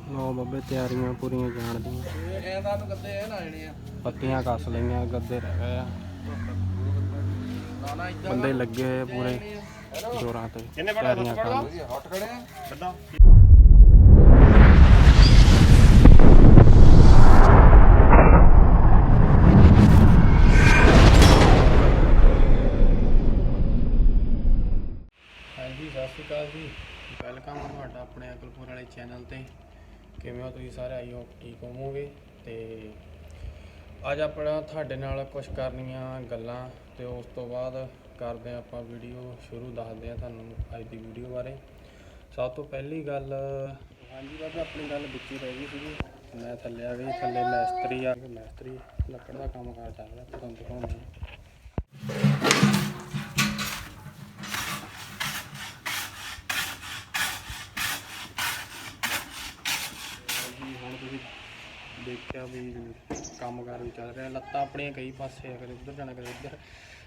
लो बाबे तैयारियां पूरियां जान दी पत्तियां कस लियां गद्दे रह गए बंदे लगे हुए पूरे जोरां ते तैयारियां करन। ਹਾਂਜੀ सत श्री अकाल जी, वेलकम है ਤੁਹਾਡਾ ਆਪਣੇ ਅਕਲਪੁਰ ਵਾਲੇ ਚੈਨਲ ਤੇ। ਕਿਵੇਂ ਹੋ ਤੁਸੀਂ ਸਾਰੇ? ਆਈ ਹੋਪ ਠੀਕ ਹੋਵੋਗੇ। ਤੇ ਅੱਜ ਆਪਣਾ ਤੁਹਾਡੇ ਨਾਲ ਕੁਝ ਕਰਨੀਆਂ ਗੱਲਾਂ ਤੇ ਉਸ ਤੋਂ ਬਾਅਦ ਕਰਦੇ ਹਾਂ ਆਪਾਂ ਵੀਡੀਓ ਸ਼ੁਰੂ। ਦੱਸਦੇ ਹਾਂ ਤੁਹਾਨੂੰ ਅੱਜ ਦੀ ਵੀਡੀਓ ਬਾਰੇ। ਸਭ ਤੋਂ ਪਹਿਲੀ ਗੱਲ, ਹਾਂਜੀ ਬਾਬਾ ਆਪਣੀ ਗੱਲ ਵਿੱਚ ਹੀ ਰਹਿ ਗਈ ਸੀਗੀ। ਮੈਂ ਥੱਲੇ ਆ ਗਈ, ਥੱਲੇ ਮੈਸਤਰੀ ਆ ਗਏ, ਮੈਸਤਰੀ ਲੱਕੜ ਦਾ ਕੰਮ ਕਾਰ ਚੱਲ ਰਿਹਾ, ਤੁਹਾਨੂੰ ਦਿਖਾਉਂਦੇ ਹਾਂ। ਹੁਣ ਤੁਸੀਂ ਦੇਖਿਆ ਵੀ ਕੰਮ ਕਾਰ ਵੀ ਚੱਲ ਰਿਹਾ, ਲੱਤਾਂ ਆਪਣੀਆਂ ਕਈ ਪਾਸੇ ਆ, ਕਦੇ ਉੱਧਰ ਜਾਣਾ ਕਦੇ ਉੱਧਰ।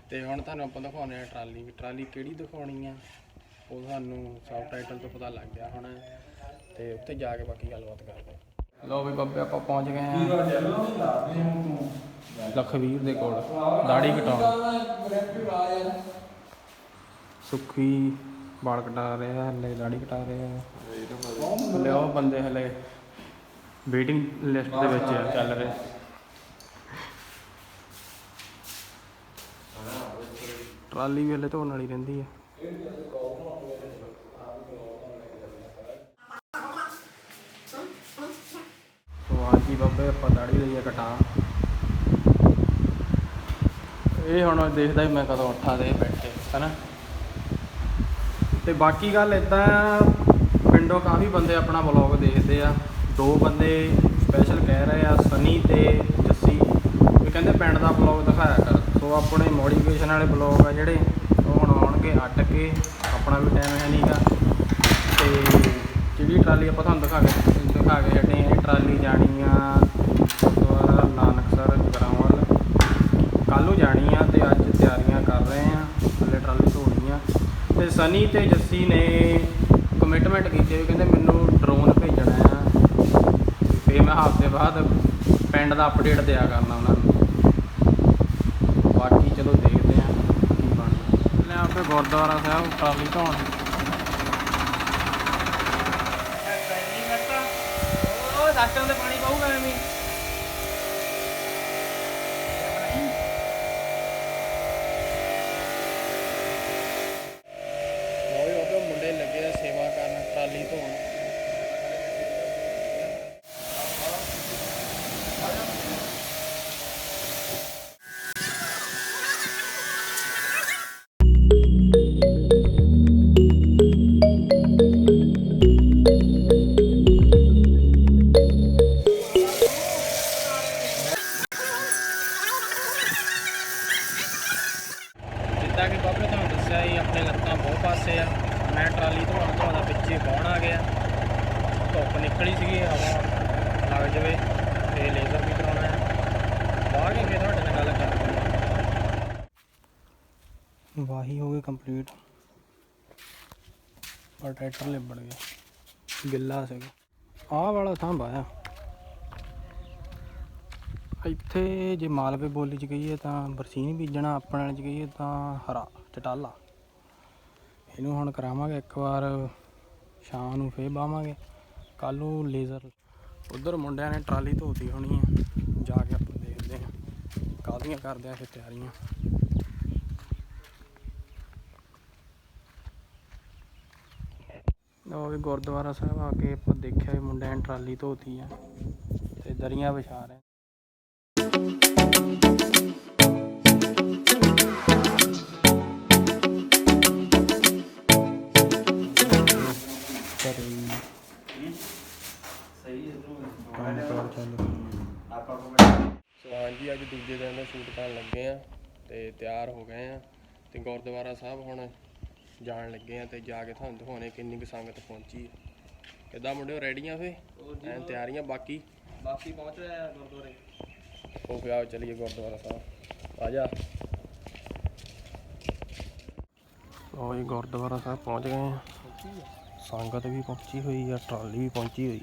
ਤੇ ਹੁਣ ਤੁਹਾਨੂੰ ਆਪਾਂ ਦਿਖਾਉਂਦੇ ਹਾਂ ਟਰਾਲੀ। ਟਰਾਲੀ ਕਿਹੜੀ ਦਿਖਾਉਣੀ ਆ ਉਹ ਤੁਹਾਨੂੰ ਸਬ ਟਾਈਟਲ ਤੋਂ ਪਤਾ ਲੱਗ ਗਿਆ ਹੁਣ, ਤੇ ਉੱਥੇ ਜਾ ਕੇ ਬਾਕੀ ਗੱਲਬਾਤ ਕਰਦੇ ਹਾਂ। ਲਓ ਵੀ ਬਾਬੇ ਆਪਾਂ ਪਹੁੰਚ ਗਏ ਹਾਂ ਲਖਵੀਰ ਦੇ ਕੋਲ, ਦਾੜੀ ਕਟਾਉਣ। ਸੁੱਖੀ ਵਾਲ ਕਟਾ ਰਿਹਾ, ਹਲੇ ਦਾੜੀ ਕਟਾ ਰਿਹਾ। ਹਲੇ ਉਹ ਬੰਦੇ ਹਲੇ ਵੇਟਿੰਗ ਲਿਸਟ ਦੇ ਵਿੱਚ ਚੱਲ ਰਹੇ। ਟਰਾਲੀ ਵੀ ਹਲੇ ਧੋਣ ਵਾਲੀ ਰਹਿੰਦੀ ਹੈ। ਹਾਂਜੀ ਬਾਬੇ ਆਪਾਂ ਦਾੜੀ ਲਈ ਕਟਾ। ਇਹ ਹੁਣ ਦੇਖਦਾ ਵੀ ਮੈਂ ਕਦੋਂ ਉੱਠਾਂ ਤੇ ਬੈਠੇ ਹੈ ਨਾ। ਤੇ ਬਾਕੀ ਗੱਲ ਇੱਦਾਂ, ਪਿੰਡੋਂ ਕਾਫੀ ਬੰਦੇ ਆਪਣਾ ਵਲੌਗ ਦੇਖਦੇ ਆ। ਦੋ ਬੰਦੇ ਸਪੈਸ਼ਲ ਕਹਿ ਰਹੇ ਆ, ਸਨੀ ਤੇ ਜੱਸੀ, ਵੀ ਕਹਿੰਦੇ ਪਿੰਡ ਦਾ ਵਲੌਗ ਦਿਖਾਇਆ ਕਰ। ਸੋ ਆਪਣੇ ਮੋਡੀਫਿਕੇਸ਼ਨ ਵਾਲੇ ਵਲੌਗ ਆ ਜਿਹੜੇ ਉਹ ਹੁਣ ਆਉਣਗੇ ਅੱਟ ਕੇ, ਆਪਣਾ ਵੀ ਟਾਈਮ ਹੈ ਨਹੀਂਗਾ। ਤੇ ਜਿਹੜੀ ਟਰਾਲੀ ਆਪਾਂ ਤੁਹਾਨੂੰ ਦਿਖਾ ਕੇ ਹਟੇ ਹਾਂ, ਇਹ ਟਰਾਲੀ ਜਾਣੀ ਆ ਗੁਰਦੁਆਰਾ ਨਾਨਕਸਰ ਜਗਰਾਉਂ। ਕੱਲ੍ਹ ਨੂੰ ਜਾਣੀ ਆ ਤੇ ਅੱਜ ਤਿਆਰੀਆਂ ਕਰ ਰਹੇ ਹਾਂ, ਥੱਲੇ ਟਰਾਲੀ ਧੋਣੀ ਆ। ਤੇ ਸਨੀ ਤੇ ਜੱਸੀ ਨੇ ਕਮਿਟਮੈਂਟ ਕੀਤੀ ਵੀ ਕਹਿੰਦੇ ਮੈਨੂੰ ਡਰੋਨ ਭੇਜਣਾ ਆ, ਫਿਰ ਮੈਂ ਹਫ਼ਤੇ ਬਾਅਦ ਪਿੰਡ ਦਾ ਅਪਡੇਟ ਦਿਆ ਕਰਨਾ ਉਹਨਾਂ ਨੂੰ। ਬਾਕੀ ਚਲੋ ਦੇਖਦੇ ਹਾਂ ਕੀ ਬਣਦਾ। ਲੈ ਆਪੇ ਗੁਰਦੁਆਰਾ ਸਾਹਿਬ ਟਰਾਲੀ ਧੋਣ। ਡਾਕਟਰ ਦੇ ਪਾਣੀ ਪਾਊਗਾ ਐਵੇਂ। ਮੁੰਡੇ ਲੱਗੇ ਆ ਸੇਵਾ ਕਰਨ, ਟਰਾਲੀ ਧੋਣ। ਜਿੱਦਾਂ ਕਿ ਬਾਬੇ ਤੁਹਾਨੂੰ ਦੱਸਿਆ ਸੀ, ਆਪਣੇ ਲੱਤਾਂ ਬਹੁਤ ਪਾਸੇ ਆ। ਮੈਂ ਟਰਾਲੀ ਧੋਣਾ ਪਿੱਛੇ ਬਾਹਣ ਆ ਗਿਆ। ਧੁੱਪ ਨਿਕਲੀ ਸੀਗੀ, ਹਵਾ ਲੱਗ ਜਾਵੇ ਤੇ ਲੇਜ਼ਰ ਵੀ ਕਰਾਉਣਾ ਹੈ। ਬਾਹਰ ਕੇ ਫਿਰ ਤੁਹਾਡੇ ਨਾਲ ਗੱਲ ਕਰਦੇ ਹਾਂ। ਵਾਹੀ ਹੋ ਗਈ ਕੰਪਲੀਟ, ਪਰ ਟਰੈਕਟਰ ਲਿਬੜ ਗਿਆ, ਗਿੱਲਾ ਸੀਗਾ। ਆਹ ਵਾਲਾ ਥਾਂ ਬਾਇਆ ਇੱਥੇ। ਜੇ ਮਾਲਵੇ ਬੋਲੀ 'ਚ ਕਹੀਏ ਤਾਂ ਬਰਸੀਨ ਬੀਜਣਾ, ਆਪਣੇ ਵਾਲੇ 'ਚ ਕਹੀਏ ਤਾਂ ਹਰਾ ਚਟਾਲਾ। ਇਹਨੂੰ ਹੁਣ ਕਰਾਵਾਂਗੇ ਇੱਕ ਵਾਰ, ਸ਼ਾਮ ਨੂੰ ਫੇਰ ਬਾਵਾਂਗੇ, ਕੱਲ੍ਹ ਨੂੰ ਲੇਜ਼ਰ। ਉੱਧਰ ਮੁੰਡਿਆਂ ਨੇ ਟਰਾਲੀ ਧੋਤੀ ਹੋਣੀ ਆ, ਜਾ ਕੇ ਆਪਾਂ ਦੇਖਦੇ ਹਾਂ ਕਾਹਦੀਆਂ ਕਰਦੇ ਹਾਂ ਫਿਰ ਤਿਆਰੀਆਂ। ਉਹ ਵੀ ਗੁਰਦੁਆਰਾ ਸਾਹਿਬ ਆ ਕੇ ਆਪਾਂ ਦੇਖਿਆ ਵੀ ਮੁੰਡਿਆਂ ਨੇ ਟਰਾਲੀ ਧੋਤੀ ਆ ਤੇ ਦਰੀਆਂ ਵਿਛਾ ਰਹੇ। ਹਾਂਜੀ ਅੱਜ ਦੂਜੇ ਦਿਨ ਦਾ ਸ਼ੂਟ ਕਰਨ ਲੱਗੇ ਆ ਤੇ ਤਿਆਰ ਹੋ ਗਏ ਆ ਤੇ ਗੁਰਦੁਆਰਾ ਸਾਹਿਬ ਹੁਣ ਜਾਣ ਲੱਗੇ ਆ। ਤੇ ਜਾ ਕੇ ਤੁਹਾਨੂੰ ਦਿਖਾਉਣੇ ਕਿੰਨੀ ਕੁ ਸੰਗਤ ਪਹੁੰਚੀ ਹੈ। ਕਿੱਦਾਂ ਮੁੰਡੇ ਰੈਡੀਆਂ ਫੇ ਐਨ ਤਿਆਰੀਆਂ? ਬਾਕੀ ਪਹੁੰਚ ਰਿਹਾ ਗੁਰਦੁਆਰੇ। ਉਹ ਫਿਰ ਆਓ ਚਲੀਏ ਗੁਰਦੁਆਰਾ ਸਾਹਿਬ, ਆ ਜਾ। ਉਹ ਜੀ ਗੁਰਦੁਆਰਾ ਸਾਹਿਬ ਪਹੁੰਚ ਗਏ ਆ। ਸੰਗਤ ਵੀ ਪਹੁੰਚੀ ਹੋਈ ਆ, ਟਰਾਲੀ ਵੀ ਪਹੁੰਚੀ ਹੋਈ।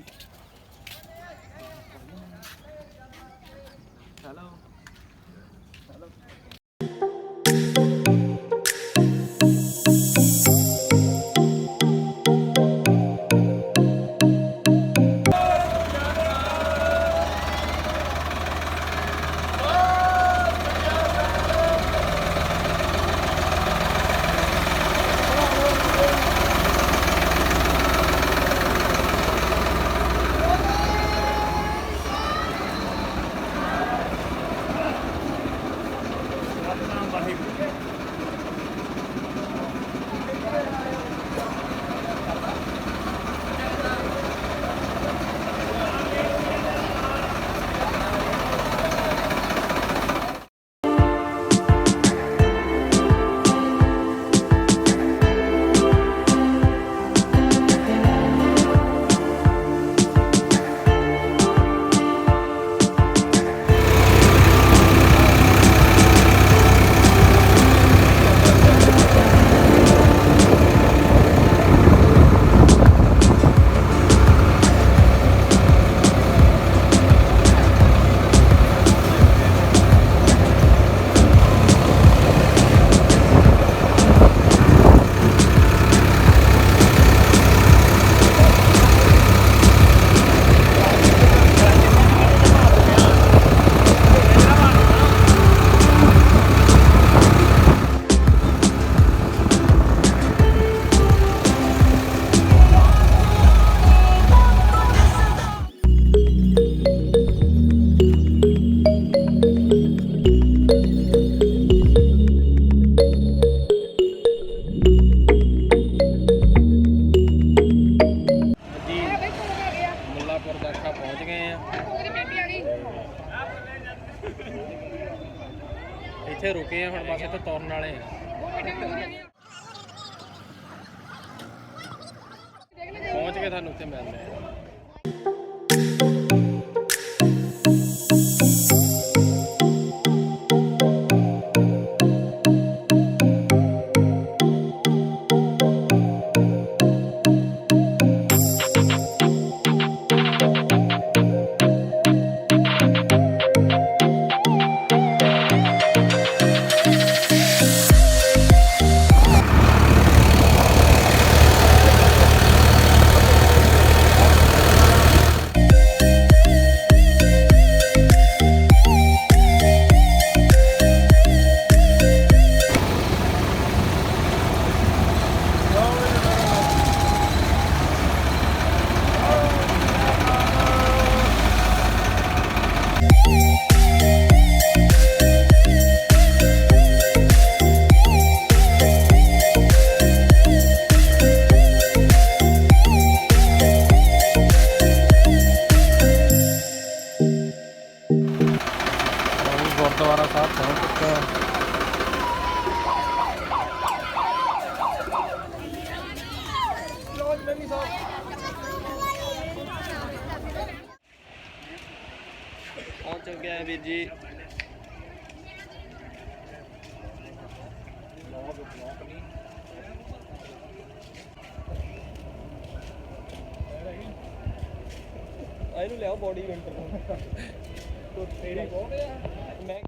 ਗਏ ਆ ਇੱਥੇ ਰੁਕੇ ਆ ਹੁਣ ਬਸ ਇੱਥੇ ਤੁਰਨ ਵਾਲੇ ਆ ਪਹੁੰਚ ਕੇ ਤੁਹਾਨੂੰ ਉੱਥੇ ਮਿਲਦੇ ਆ ਗੁਰਦੁਆਰਾ ਸਾਹਿਬ ਪਹੁੰਚ ਚੁੱਕੇ ਹਾਂ ਪਹੁੰਚ ਚੁੱਕੇ ਹਾਂ ਵੀਰ ਜੀ ਇਹਨੂੰ ਲਿਆਓ ਬੋਡੀ ਵਿੰਟਰ ਤੋਂ ਤੇਰੀ ਬਹੁਤ ਆ ਮੈਂ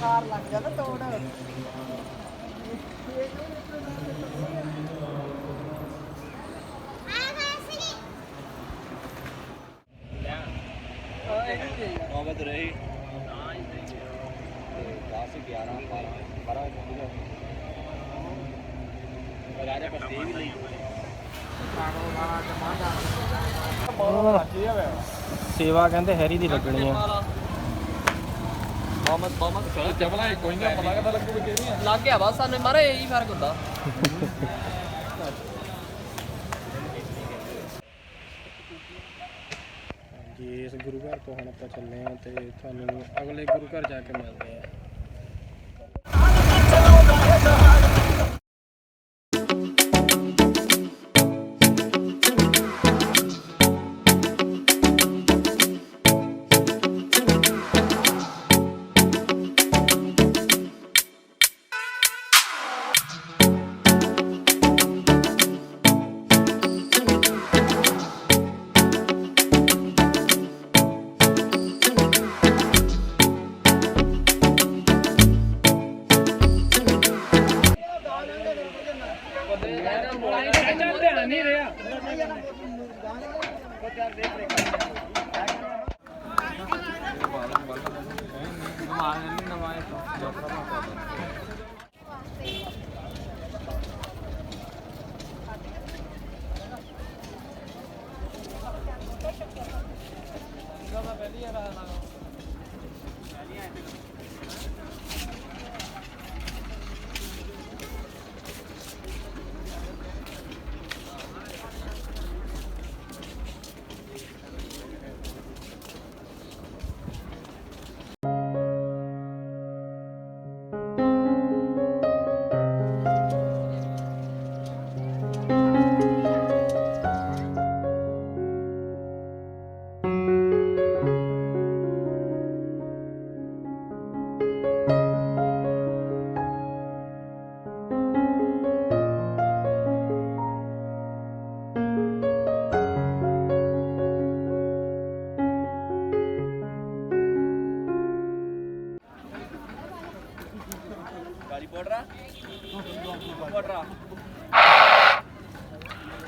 ਕਾਰ ਲੱਗ ਗਿਆ ਨਾ ਤੋੜ ਨੌਬਤ ਰਹੀ 10 11 12 ਰਾਜਾ ਪਸਤੀ ਵੀ ਲਈ ਸੇਵਾ ਕਹਿੰਦੇ ਹੈਰੀ ਦੀ ਲੱਗਣੀ ਆ ਮਾਮਾ ਜਮਲਾ ਕੋਈ ਨਹੀਂ ਪਤਾ ਕਿਦਾਂ ਲੱਗੂ ਕਿ ਨਹੀਂ ਲੱਗ ਗਿਆ ਬਸ ਸਾਨੂੰ ਮਾਰੇ ਇਹੀ ਫਰਕ ਹੁੰਦਾ ਜੀ ਇਸ ਗੁਰੂ ਘਰ ਤੋਂ ਹੁਣ ਆਪਾਂ ਚੱਲੇ ਆ ਤੇ ਤੁਹਾਨੂੰ ਅਗਲੇ ਗੁਰੂ ਘਰ ਜਾ ਕੇ ਮਿਲਦੇ ਆ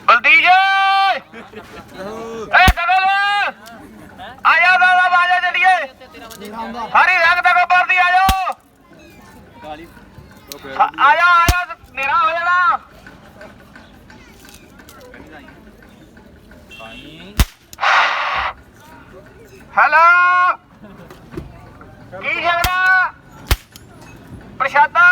बलदीज आया बाबा आजा चलिए हरी रंग तक बलदी आजो आया आया नेरा हो जाना हेलो की झगड़ा प्रशादा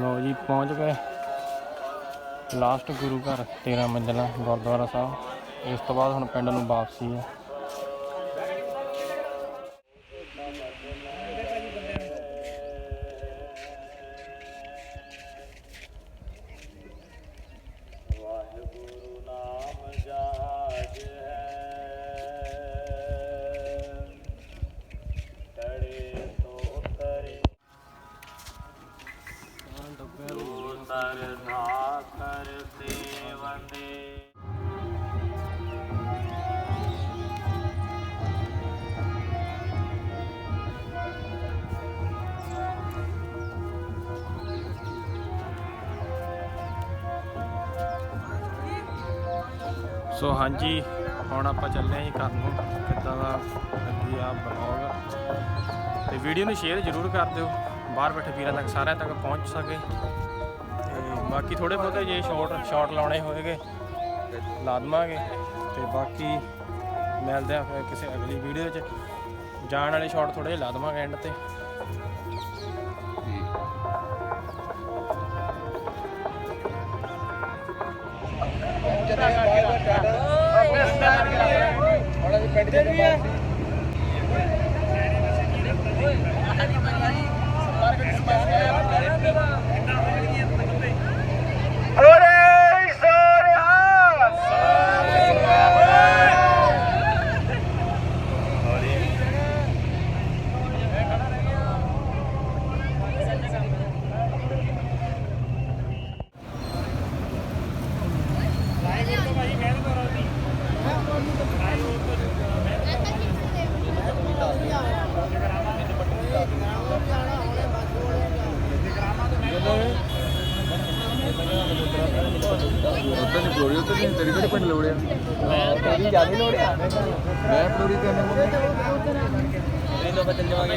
ਲਓ ਜੀ ਪਹੁੰਚ ਗਏ ਲਾਸਟ ਗੁਰੂ ਘਰ 13 ਮੰਜ਼ਿਲਾ ਗੁਰਦੁਆਰਾ ਸਾਹਿਬ। ਇਸ ਤੋਂ ਬਾਅਦ ਹੁਣ ਪਿੰਡ ਨੂੰ ਵਾਪਸੀ ਹੈ। ਸੋ ਹਾਂਜੀ ਹੁਣ ਆਪਾਂ ਚੱਲੇ ਹਾਂ ਜੀ ਘਰ ਨੂੰ। ਕਿੱਦਾਂ ਦਾ ਲੱਗੀ ਆ ਬਲੌਗ ਤੇ ਵੀਡੀਓ ਨੂੰ ਸ਼ੇਅਰ ਜ਼ਰੂਰ ਕਰ ਦਿਓ, ਬਾਹਰ ਬੈਠੇ ਵੀਰਾਂ ਤੱਕ ਸਾਰਿਆਂ ਤੱਕ ਪਹੁੰਚ ਸਕੇ। ਤੇ ਬਾਕੀ ਥੋੜੇ ਬਹੁਤੇ ਜੇ ਸ਼ਾਰਟ ਲਾਉਣੇ ਹੋਏਗੇ ਲਾ ਦੇਵਾਂਗੇ। ਤੇ ਬਾਕੀ ਮਿਲਦੇ ਆ ਫਿਰ ਕਿਸੇ ਅਗਲੀ ਵੀਡੀਓ 'ਚ। ਜਾਣ ਵਾਲੇ ਸ਼ਾਰਟ ਥੋੜੇ ਲਾ ਦੇਵਾਂਗੇ ਐਂਡ ਤੇ। ਤੇਰੀ ਕਿਹੜੇ ਪਿੰਡ ਲੋੜਿਆ ਤੇਰੀ ਜਿਆਦਾ ਲੋੜਿਆ ਮੈਂ ਪੂਰੀ ਕਰਨਾ ਨਹੀਂ ਤਾਂ ਬਚਨ ਜਾਵਾਂਗੇ